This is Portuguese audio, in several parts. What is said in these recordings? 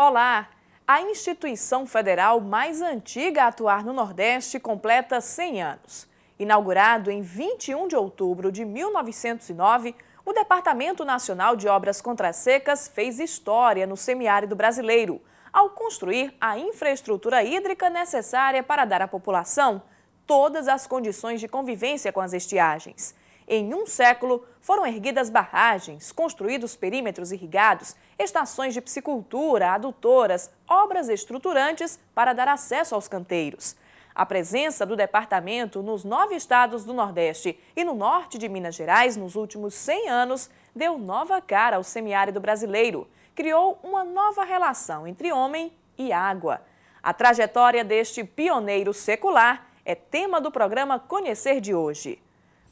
Olá! A instituição federal mais antiga a atuar no Nordeste completa 100 anos. Inaugurado em 21 de outubro de 1909, o Departamento Nacional de Obras Contra-Secas fez história no semiárido brasileiro, ao construir a infraestrutura hídrica necessária para dar à população todas as condições de convivência com as estiagens. Em um século, foram erguidas barragens, construídos perímetros irrigados, estações de piscicultura, adutoras, obras estruturantes para dar acesso aos canteiros. A presença do departamento nos 9 estados do Nordeste e no norte de Minas Gerais nos últimos 100 anos deu nova cara ao semiárido brasileiro, criou uma nova relação entre homem e água. A trajetória deste pioneiro secular é tema do programa Conhecer de hoje.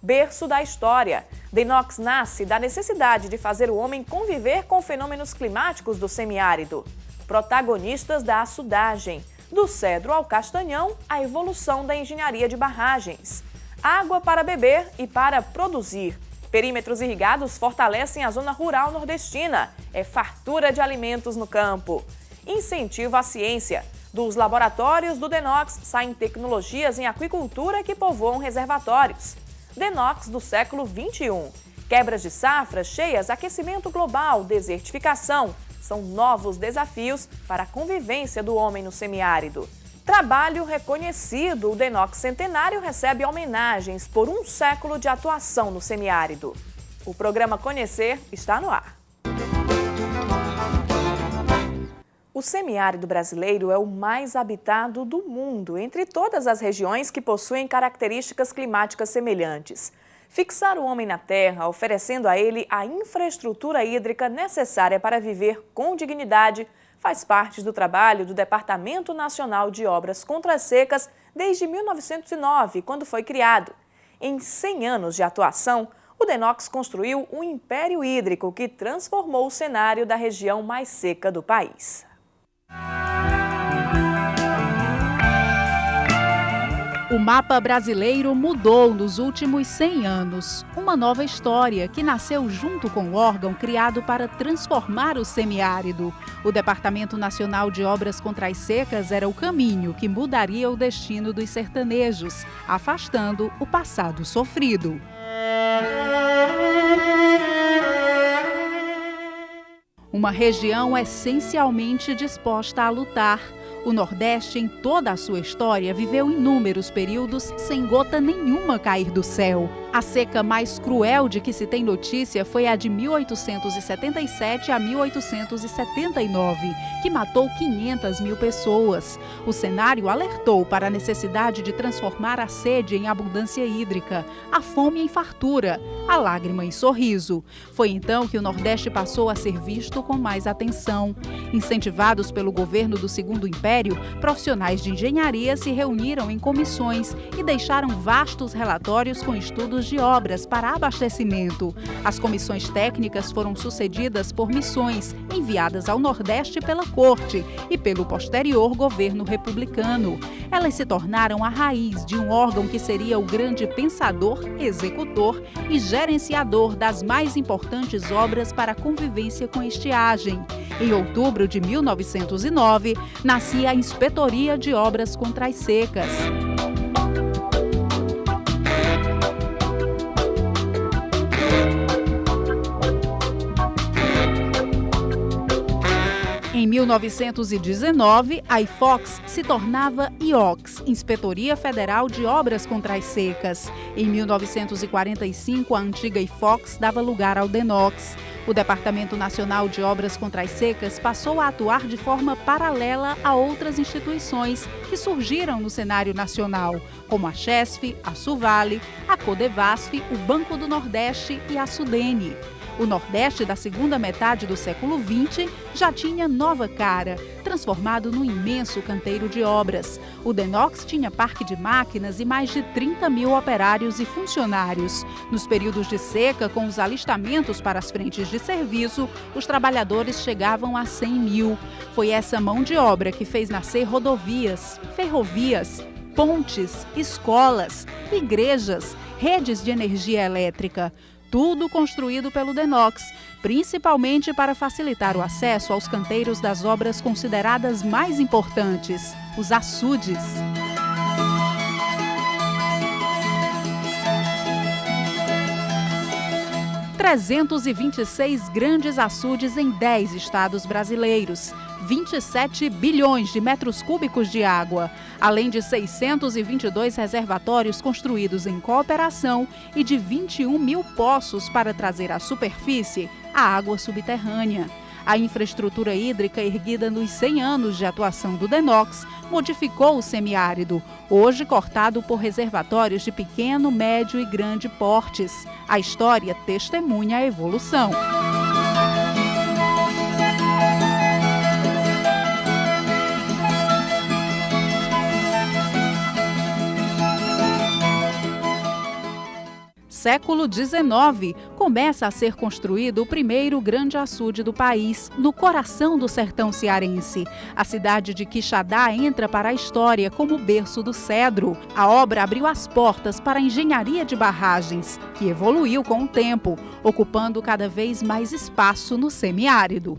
Berço da história, Denox nasce da necessidade de fazer o homem conviver com fenômenos climáticos do semiárido. Protagonistas da açudagem, do cedro ao castanhão, a evolução da engenharia de barragens. Água para beber e para produzir. Perímetros irrigados fortalecem a zona rural nordestina. É fartura de alimentos no campo. Incentivo à ciência. Dos laboratórios do Denox saem tecnologias em aquicultura que povoam reservatórios. Denox do século XXI. Quebras de safras cheias, aquecimento global, desertificação. São novos desafios para a convivência do homem no semiárido. Trabalho reconhecido, o Denox Centenário recebe homenagens por um século de atuação no semiárido. O programa Conhecer está no ar. O semiárido brasileiro é o mais habitado do mundo, entre todas as regiões que possuem características climáticas semelhantes. Fixar o homem na terra, oferecendo a ele a infraestrutura hídrica necessária para viver com dignidade, faz parte do trabalho do Departamento Nacional de Obras Contra-Secas desde 1909, quando foi criado. Em 100 anos de atuação, o Denox construiu um império hídrico que transformou o cenário da região mais seca do país. O mapa brasileiro mudou nos últimos 100 anos. Uma nova história que nasceu junto com o órgão criado para transformar o semiárido. O Departamento Nacional de Obras Contra-Secas era o caminho que mudaria o destino dos sertanejos, afastando o passado sofrido. Uma região essencialmente disposta a lutar. O Nordeste, em toda a sua história, viveu inúmeros períodos sem gota nenhuma cair do céu. A seca mais cruel de que se tem notícia foi a de 1877 a 1879, que matou 500 mil pessoas. O cenário alertou para a necessidade de transformar a sede em abundância hídrica, a fome em fartura, a lágrima em sorriso. Foi então que o Nordeste passou a ser visto com mais atenção. Incentivados pelo governo do Segundo Império, profissionais de engenharia se reuniram em comissões e deixaram vastos relatórios com estudos de obras para abastecimento. As comissões técnicas foram sucedidas por missões enviadas ao Nordeste pela Corte e pelo posterior governo republicano. Elas se tornaram a raiz de um órgão que seria o grande pensador, executor e gerenciador das mais importantes obras para a convivência com estiagem. Em outubro de 1909, nascia a Inspetoria de Obras Contra-Secas. Em 1919, a IFOX se tornava IOX, Inspetoria Federal de Obras Contra-Secas. Em 1945, a antiga IFOX dava lugar ao Denox. O Departamento Nacional de Obras Contra-Secas passou a atuar de forma paralela a outras instituições que surgiram no cenário nacional, como a Chesf, a Suvale, a Codevasf, o Banco do Nordeste e a Sudene. O Nordeste da segunda metade do século XX já tinha nova cara, transformado num imenso canteiro de obras. O Denox tinha parque de máquinas e mais de 30 mil operários e funcionários. Nos períodos de seca, com os alistamentos para as frentes de serviço, os trabalhadores chegavam a 100 mil. Foi essa mão de obra que fez nascer rodovias, ferrovias, pontes, escolas, igrejas, redes de energia elétrica. tudo construído pelo Denox, principalmente para facilitar o acesso aos canteiros das obras consideradas mais importantes, os açudes. Há 326 grandes açudes em 10 estados brasileiros, 27 bilhões de metros cúbicos de água, além de 622 reservatórios construídos em cooperação e de 21 mil poços para trazer à superfície a água subterrânea. A infraestrutura hídrica erguida nos 100 anos de atuação do Denox modificou o semiárido, hoje cortado por reservatórios de pequeno, médio e grande portes. A história testemunha a evolução. Século XIX, começa a ser construído o primeiro grande açude do país, no coração do sertão cearense. A cidade de Quixadá entra para a história como berço do cedro. A obra abriu as portas para a engenharia de barragens, que evoluiu com o tempo, ocupando cada vez mais espaço no semiárido.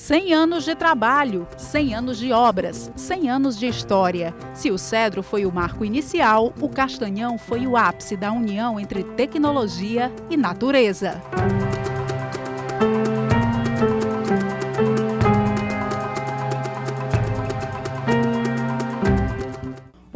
Cem anos de trabalho, 100 anos de obras, 100 anos de história. Se o cedro foi o marco inicial, o castanhão foi o ápice da união entre tecnologia e natureza.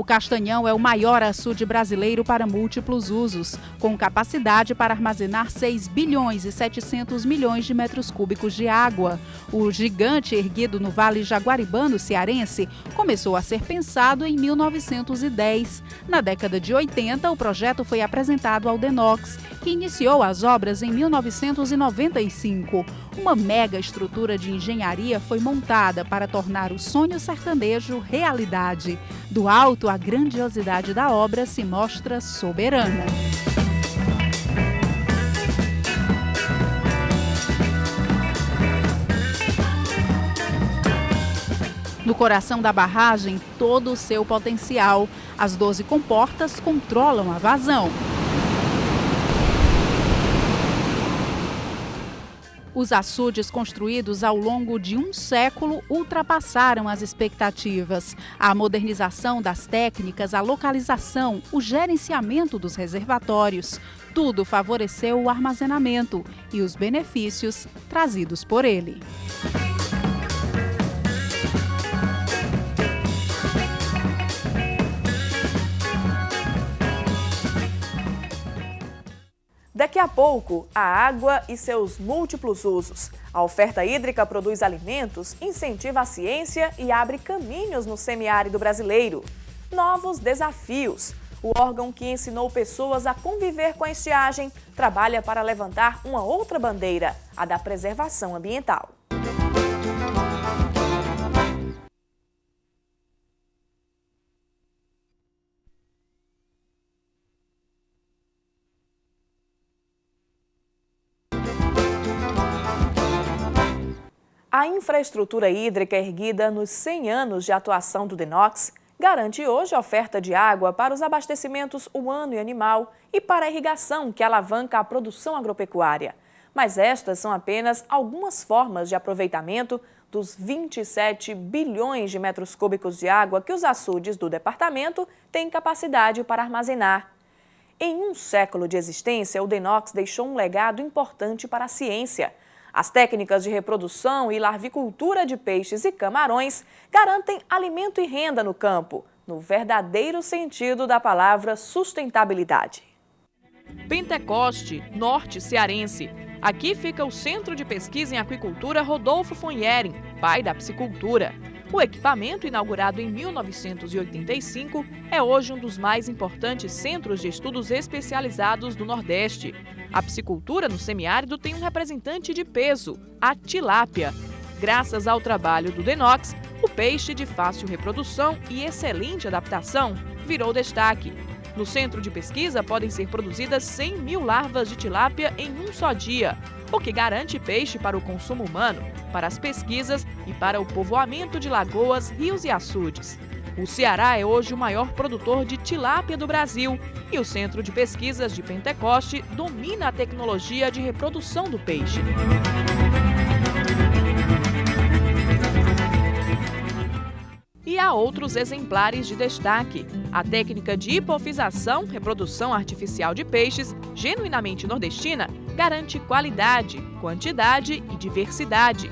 O Castanhão é o maior açude brasileiro para múltiplos usos, com capacidade para armazenar 6 bilhões e 700 milhões de metros cúbicos de água. O gigante erguido no Vale Jaguaribano cearense começou a ser pensado em 1910. Na década de 80, o projeto foi apresentado ao Denox, que iniciou as obras em 1995. Uma mega estrutura de engenharia foi montada para tornar o sonho sertanejo realidade. Do alto, a grandiosidade da obra se mostra soberana. No coração da barragem, todo o seu potencial. As 12 comportas controlam a vazão. Os açudes construídos ao longo de um século ultrapassaram as expectativas. A modernização das técnicas, a localização, o gerenciamento dos reservatórios, tudo favoreceu o armazenamento e os benefícios trazidos por ele. Daqui a pouco, a água e seus múltiplos usos. A oferta hídrica produz alimentos, incentiva a ciência e abre caminhos no semiárido brasileiro. Novos desafios. O órgão que ensinou pessoas a conviver com a estiagem trabalha para levantar uma outra bandeira, a da preservação ambiental. A infraestrutura hídrica erguida nos 100 anos de atuação do Denox garante hoje a oferta de água para os abastecimentos humano e animal e para a irrigação que alavanca a produção agropecuária. Mas estas são apenas algumas formas de aproveitamento dos 27 bilhões de metros cúbicos de água que os açudes do departamento têm capacidade para armazenar. Em um século de existência, o Denox deixou um legado importante para a ciência. As técnicas de reprodução e larvicultura de peixes e camarões garantem alimento e renda no campo, no verdadeiro sentido da palavra sustentabilidade. Pentecoste, norte cearense. Aqui fica o Centro de Pesquisa em Aquicultura Rodolfo Fonheren, pai da piscicultura. O equipamento, inaugurado em 1985, é hoje um dos mais importantes centros de estudos especializados do Nordeste. A piscicultura no semiárido tem um representante de peso, a tilápia. Graças ao trabalho do Denox, O peixe de fácil reprodução e excelente adaptação virou destaque. No centro de pesquisa podem ser produzidas 100 mil larvas de tilápia em um só dia, o que garante peixe para o consumo humano, para as pesquisas e para o povoamento de lagoas, rios e açudes. O Ceará é hoje o maior produtor de tilápia do Brasil e o Centro de Pesquisas de Pentecoste domina a tecnologia de reprodução do peixe. E há outros exemplares de destaque. A técnica de hipofização, reprodução artificial de peixes, genuinamente nordestina, garante qualidade, quantidade e diversidade.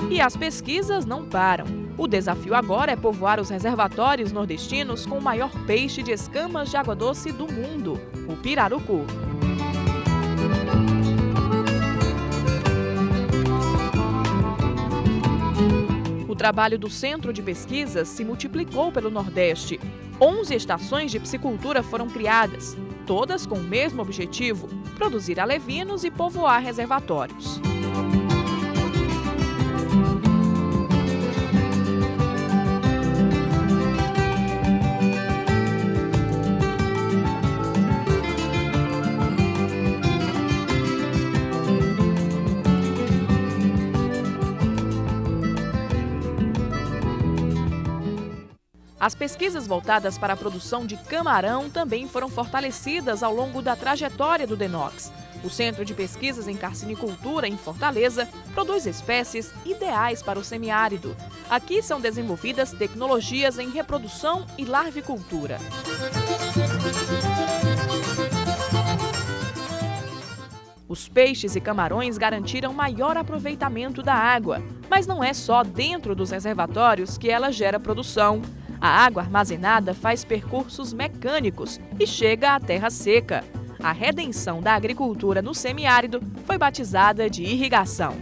E as pesquisas não param. O desafio agora é povoar os reservatórios nordestinos com o maior peixe de escamas de água doce do mundo, o pirarucu. O trabalho do Centro de Pesquisas se multiplicou pelo Nordeste. 11 estações de piscicultura foram criadas, todas com o mesmo objetivo: produzir alevinos e povoar reservatórios. As pesquisas voltadas para a produção de camarão também foram fortalecidas ao longo da trajetória do DENOX. O Centro de Pesquisas em Carcinicultura, em Fortaleza, produz espécies ideais para o semiárido. Aqui são desenvolvidas tecnologias em reprodução e larvicultura. Os peixes e camarões garantiram maior aproveitamento da água, mas não é só dentro dos reservatórios que ela gera produção. A água armazenada faz percursos mecânicos e chega à terra seca. A redenção da agricultura no semiárido foi batizada de irrigação.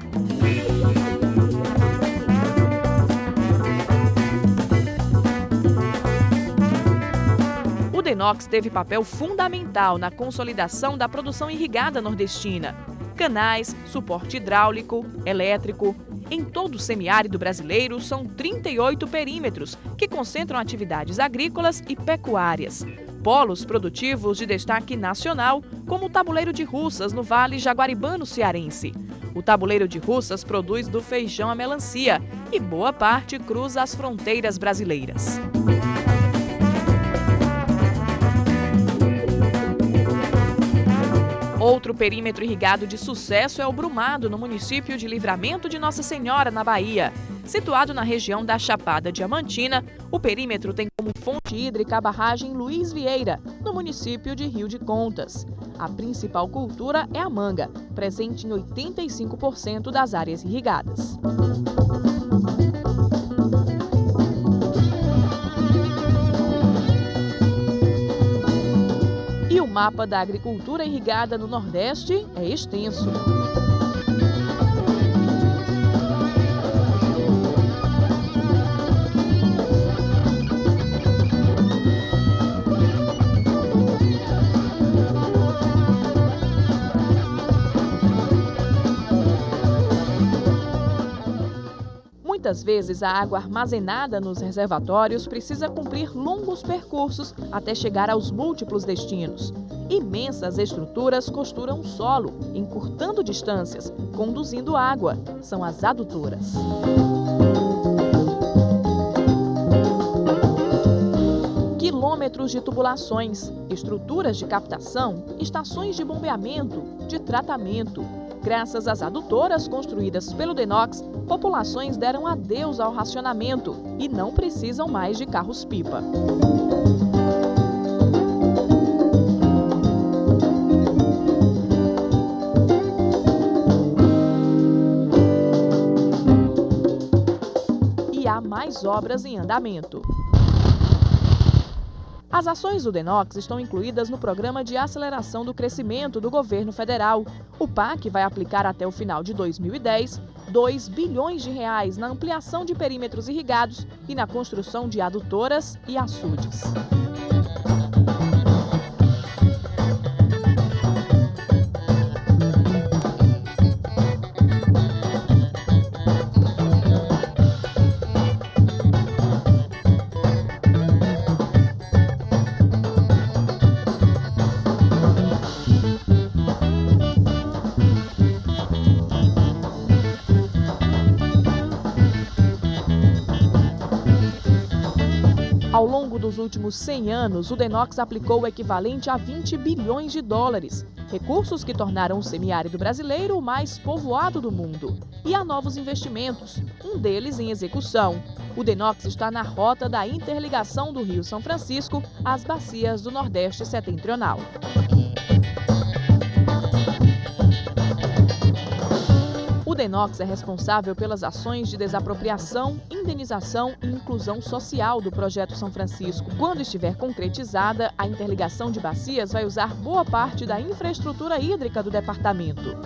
O DENOX teve papel fundamental na consolidação da produção irrigada nordestina. Canais, suporte hidráulico, elétrico. Em todo o semiárido brasileiro, são 38 perímetros, que concentram atividades agrícolas e pecuárias. Polos produtivos de destaque nacional, como o Tabuleiro de Russas, no Vale Jaguaribano cearense. O Tabuleiro de Russas produz do feijão à melancia e boa parte cruza as fronteiras brasileiras. Outro perímetro irrigado de sucesso é o Brumado, no município de Livramento de Nossa Senhora, na Bahia. Situado na região da Chapada Diamantina, o perímetro tem como fonte hídrica a barragem Luiz Vieira, no município de Rio de Contas. A principal cultura é a manga, presente em 85% das áreas irrigadas. E o mapa da agricultura irrigada no Nordeste é extenso. Muitas vezes, a água armazenada nos reservatórios precisa cumprir longos percursos até chegar aos múltiplos destinos. Imensas estruturas costuram o solo, encurtando distâncias, conduzindo água. São as adutoras. Quilômetros de tubulações, estruturas de captação, estações de bombeamento, de tratamento. Graças às adutoras construídas pelo DENOX, populações deram adeus ao racionamento e não precisam mais de carros-pipa. E há mais obras em andamento. As ações do DENOX estão incluídas no Programa de Aceleração do Crescimento do Governo Federal. O PAC vai aplicar até o final de 2010 R$2 bilhões na ampliação de perímetros irrigados e na construção de adutoras e açudes. dos últimos 100 anos, o Denox aplicou o equivalente a 20 bilhões de dólares, recursos que tornaram o semiárido brasileiro o mais povoado do mundo. E há novos investimentos, um deles em execução. O Denox está na rota da interligação do Rio São Francisco às bacias do Nordeste Setentrional. O Denox é responsável pelas ações de desapropriação, indenização e inclusão social do Projeto São Francisco. Quando estiver concretizada, a interligação de bacias vai usar boa parte da infraestrutura hídrica do departamento.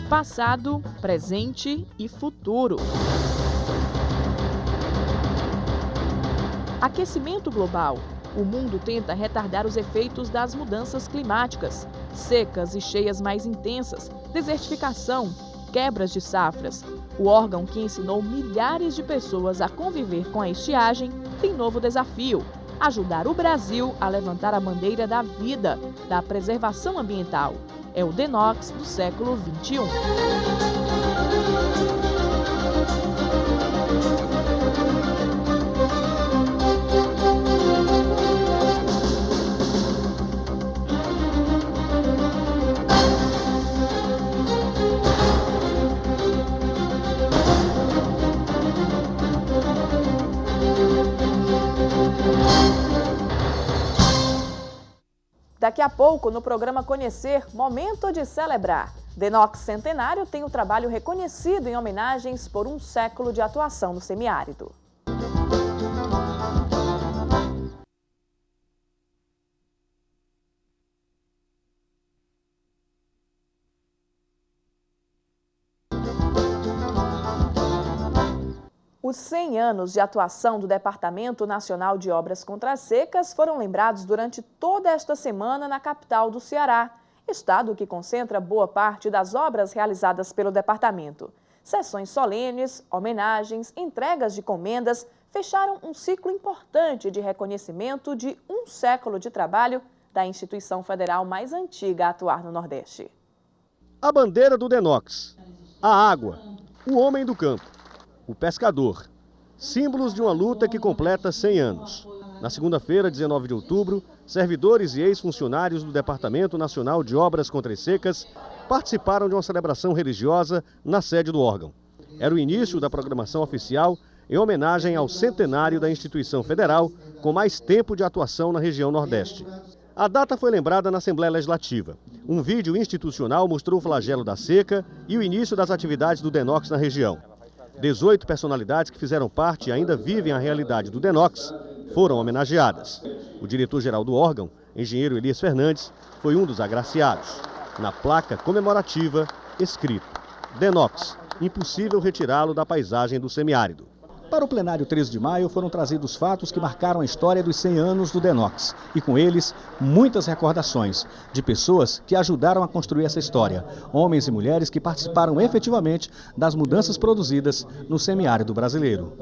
Passado, presente e futuro. Aquecimento global. O mundo tenta retardar os efeitos das mudanças climáticas, secas e cheias mais intensas, desertificação, quebras de safras. O órgão que ensinou milhares de pessoas a conviver com a estiagem tem novo desafio: ajudar o Brasil a levantar a bandeira da vida, da preservação ambiental. É o Denox do século XXI. Daqui a pouco, no programa Conhecer, momento de celebrar. Denox Centenário tem o trabalho reconhecido em homenagens por um século de atuação no semiárido. Os 100 anos de atuação do Departamento Nacional de Obras Contra-Secas foram lembrados durante toda esta semana na capital do Ceará, estado que concentra boa parte das obras realizadas pelo departamento. Sessões solenes, homenagens, entregas de comendas fecharam um ciclo importante de reconhecimento de um século de trabalho da instituição federal mais antiga a atuar no Nordeste. A bandeira do Denox, a água, o homem do campo, o pescador, símbolos de uma luta que completa 100 anos. Na segunda-feira, 19 de outubro, servidores e ex-funcionários do Departamento Nacional de Obras Contra-Secas participaram de uma celebração religiosa na sede do órgão. Era o início da programação oficial em homenagem ao centenário da instituição federal com mais tempo de atuação na região Nordeste. A data foi lembrada na Assembleia Legislativa. Um vídeo institucional mostrou o flagelo da seca e o início das atividades do Denox na região. 18 personalidades que fizeram parte e ainda vivem a realidade do Denox foram homenageadas. O diretor-geral do órgão, engenheiro Elias Fernandes, foi um dos agraciados. Na placa comemorativa, escrito: Denox, impossível retirá-lo da paisagem do semiárido. Para o plenário 13 de maio foram trazidos fatos que marcaram a história dos 100 anos do Denox e com eles muitas recordações de pessoas que ajudaram a construir essa história, homens e mulheres que participaram efetivamente das mudanças produzidas no semiárido brasileiro.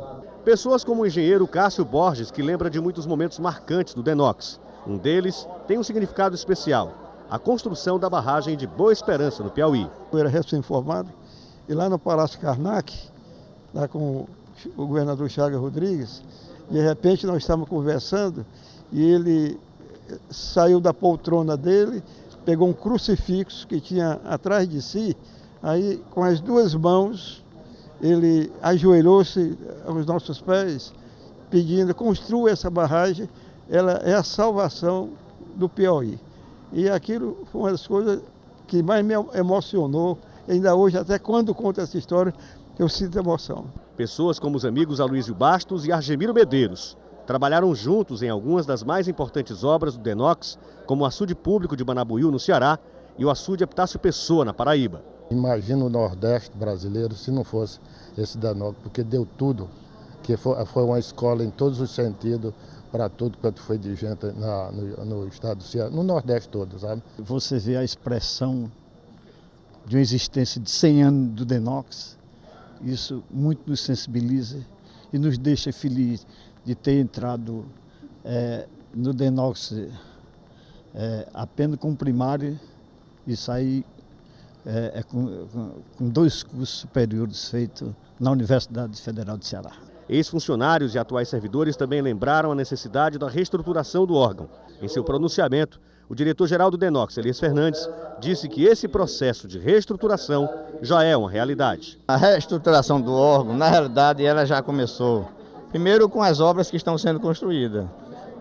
Pessoas como o engenheiro Cássio Borges, que lembra de muitos momentos marcantes do Denox. Um deles tem um significado especial: a construção da barragem de Boa Esperança, no Piauí. Eu era recém-formado e lá no Palácio Karnak, lá com o governador Chagas Rodrigues, de repente nós estávamos conversando e ele saiu da poltrona dele, pegou um crucifixo que tinha atrás de si, aí com as duas mãos ele ajoelhou-se aos nossos pés, pedindo: construa essa barragem, ela é a salvação do Piauí. E aquilo foi uma das coisas que mais me emocionou, ainda hoje, até quando conto essa história, eu sinto emoção. Pessoas como os amigos Aloysio Bastos e Argemiro Medeiros trabalharam juntos em algumas das mais importantes obras do Denox, como o açude público de Manabuiú, no Ceará, e o açude Epitácio Pessoa, na Paraíba. Imagina o Nordeste brasileiro se não fosse esse Denox, porque deu tudo, que foi uma escola em todos os sentidos, para tudo quanto foi de gente no estado do Ceará, no Nordeste todo, sabe? Você vê a expressão de uma existência de 100 anos do Denox, isso muito nos sensibiliza e nos deixa feliz de ter entrado no Denox apenas com primário e sair com 2 cursos superiores feitos na Universidade Federal do Ceará. Ex-funcionários e atuais servidores também lembraram a necessidade da reestruturação do órgão. Em seu pronunciamento, o diretor-geral do DENOX, Elias Fernandes, disse que esse processo de reestruturação já é uma realidade. A reestruturação do órgão, na realidade, ela já começou. Primeiro com as obras que estão sendo construídas,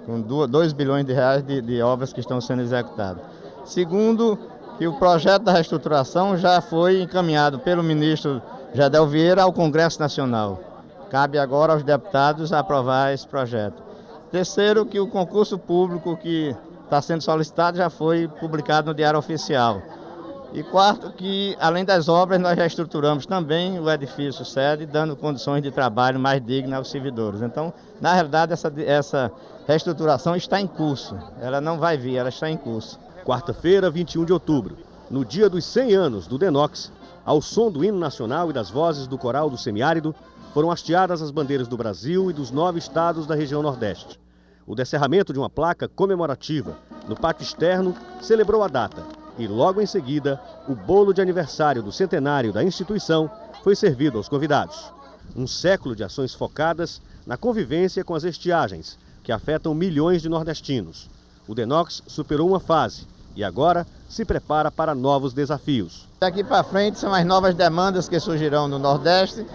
com 2 bilhões de reais de obras que estão sendo executadas. Segundo, que o projeto da reestruturação já foi encaminhado pelo ministro Jadel Vieira ao Congresso Nacional. Cabe agora aos deputados aprovar esse projeto. Terceiro, que o concurso público que está sendo solicitado já foi publicado no Diário Oficial. E quarto, que além das obras, nós já estruturamos também o edifício sede, dando condições de trabalho mais dignas aos servidores. Então, na realidade, essa reestruturação está em curso. Ela não vai vir, ela está em curso. Quarta-feira, 21 de outubro, no dia dos 100 anos do DENOX, ao som do hino nacional e das vozes do coral do semiárido, foram hasteadas as bandeiras do Brasil e dos 9 estados da região Nordeste. O descerramento de uma placa comemorativa no pátio externo celebrou a data e, logo em seguida, o bolo de aniversário do centenário da instituição foi servido aos convidados. Um século de ações focadas na convivência com as estiagens, que afetam milhões de nordestinos. O DENOX superou uma fase e agora se prepara para novos desafios. Daqui para frente são as novas demandas que surgirão no Nordeste,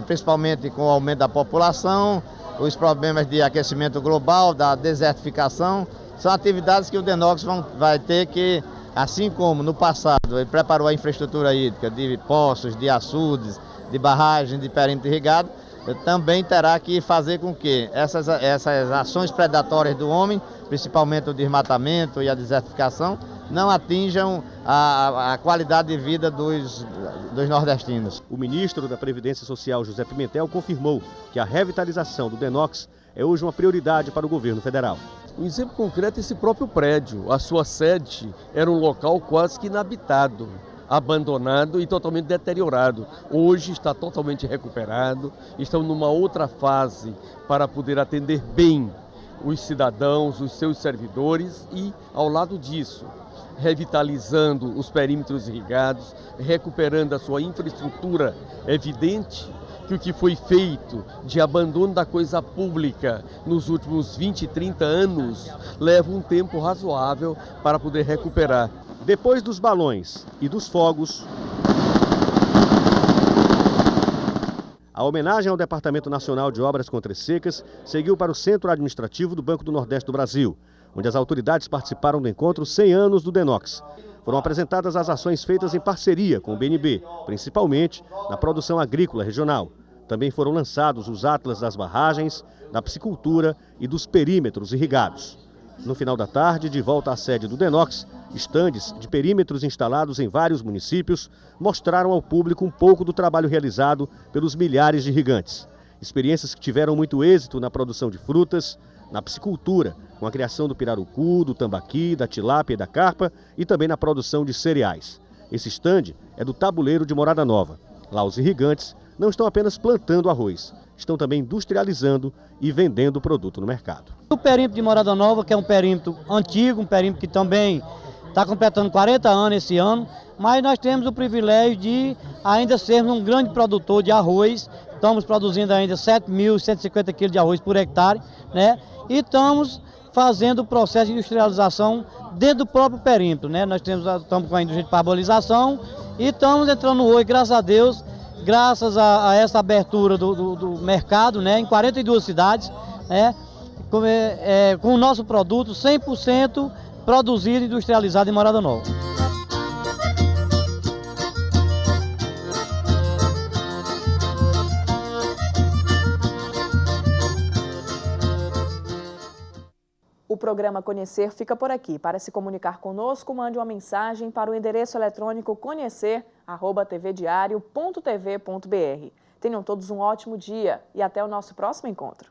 principalmente com o aumento da população, os problemas de aquecimento global, da desertificação. São atividades que o DENOX vai ter que, assim como no passado, ele preparou a infraestrutura hídrica de poços, de açudes, de barragens, de perímetro irrigado, também terá que fazer com que essas ações predatórias do homem, principalmente o desmatamento e a desertificação, não atinjam a qualidade de vida dos nordestinos. O ministro da Previdência Social, José Pimentel, confirmou que a revitalização do DENOX é hoje uma prioridade para o governo federal. Um exemplo concreto é esse próprio prédio. A sua sede era um local quase que inabitado, abandonado e totalmente deteriorado. Hoje está totalmente recuperado, estamos numa outra fase para poder atender bem os cidadãos, os seus servidores e, ao lado disso, revitalizando os perímetros irrigados, recuperando a sua infraestrutura. É evidente que o que foi feito de abandono da coisa pública nos últimos 20, 30 anos leva um tempo razoável para poder recuperar. Depois dos balões e dos fogos, a homenagem ao Departamento Nacional de Obras Contra Secas seguiu para o Centro Administrativo do Banco do Nordeste do Brasil, onde as autoridades participaram do encontro 100 anos do DENOX. Foram apresentadas as ações feitas em parceria com o BNB, principalmente na produção agrícola regional. Também foram lançados os atlas das barragens, da piscicultura e dos perímetros irrigados. No final da tarde, de volta à sede do DENOX, estandes de perímetros instalados em vários municípios mostraram ao público um pouco do trabalho realizado pelos milhares de irrigantes. Experiências que tiveram muito êxito na produção de frutas, na piscicultura, com a criação do pirarucu, do tambaqui, da tilápia e da carpa, e também na produção de cereais. Esse estande é do Tabuleiro de Morada Nova. Lá os irrigantes não estão apenas plantando arroz, estão também industrializando e vendendo o produto no mercado. O perímetro de Morada Nova, que é um perímetro antigo, um perímetro que também está completando 40 anos esse ano, mas nós temos o privilégio de ainda sermos um grande produtor de arroz. Estamos produzindo ainda 7.150 quilos de arroz por hectare, né? E estamos fazendo o processo de industrialização dentro do próprio perímetro, né? Nós estamos com a indústria de parabolização e estamos entrando hoje, graças a Deus, graças a essa abertura do mercado, né? Em 42 cidades, né? Com o nosso produto 100% produzido e industrializado em Morada Nova. O programa Conhecer fica por aqui. Para se comunicar conosco, mande uma mensagem para o endereço eletrônico conhecer@tvdiario.tv.br. Tenham todos um ótimo dia e até o nosso próximo encontro.